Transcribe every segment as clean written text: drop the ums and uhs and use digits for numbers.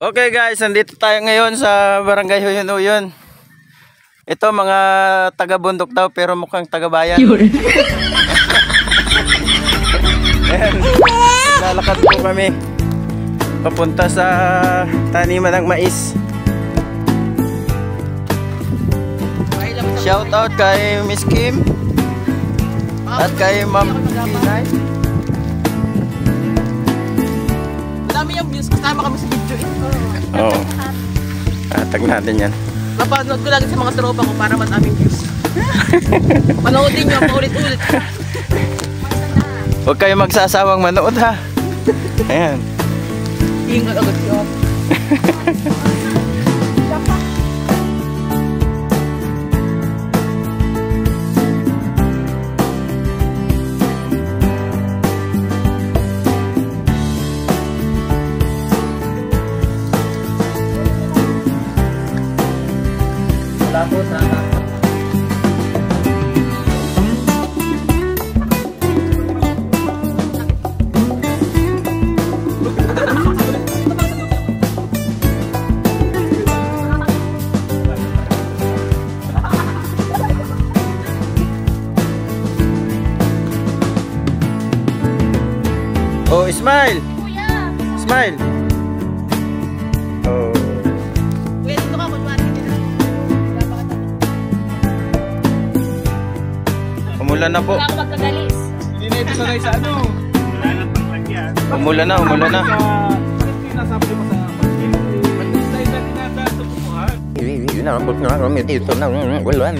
Okay guys, nandito tayo ngayon sa Barangay Huyun-Uyun. Ito mga taga-bundok daw pero mukhang taga-bayan. Ayan, lalakad po kami papunta sa taniman ng mais. Shout out kay Miss Kim at kay Ma'am Pinay. Dami yung views, kasama kami sa video ito. Oo. Tag natin yan. Napanood ko lagi sa mga tropa ko para mataming views. Panoodin nyo, paulit-ulit. Huwag kayo magsasawang manood ha. Ayan. Ingat agad yun. Wala po sana. Oh, smile! Kuya! Smile! Oh. Kuya, dito ka, kunwari nila. Umulan na po. Wala ka magkagalis. Hindi na ito sanay sa ano. Wala nang paglagyan. Umulan na, umulan na. Nasabi mo sa pagkin. Sa isa tinataas sa pupuhan. Inabot na kami dito ng ulan.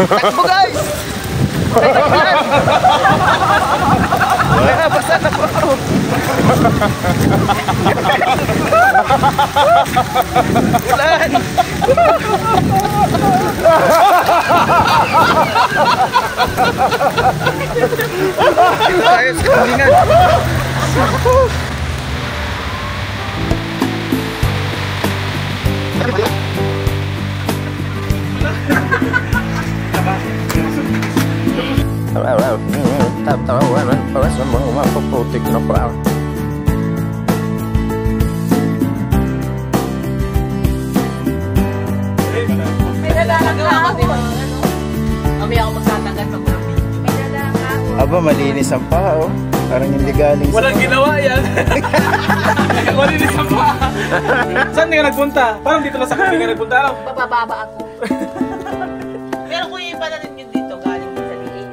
Takbo guys! Wala, basta na po. Ulan! Tayo sa kambingan. Putik na pa. May lalagawa ako din. Mamaya ako magtatagal pag walang video. May dalang ako. Aba, malinis ang paa oh. Parang hindi galing Walang ginawa yan. Malinis ang pa. Saan nga nagpunta? Parang dito na sa kambing nga nagpunta. Ano? Bababa ako. Pero kung yung pananin nyo dito, galing sa liin.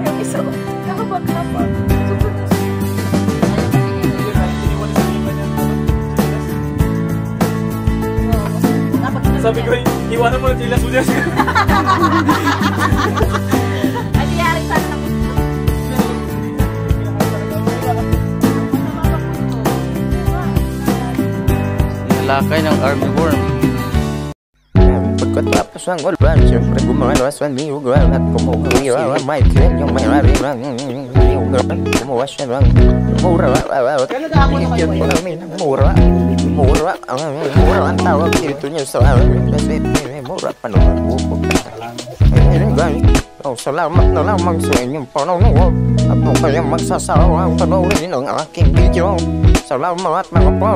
Yung isa, kapag-kapag. Sabi ko, iwanan mo ng tilas mo dyan. Ay, diyari sana na Nalakay ng army worm. Pagkatapos ang ulan, siyempre gumawas ang liugan at kumuha ang may tren yung may rarang liugan. Kumuha siya ng mura. Mura ang tawag dito niya sa kasi mura pa naman buko. Salamat na lamang sa inyong panonood at kung kayong magsasawa ang panoorin ng aking video. Salamat mga po.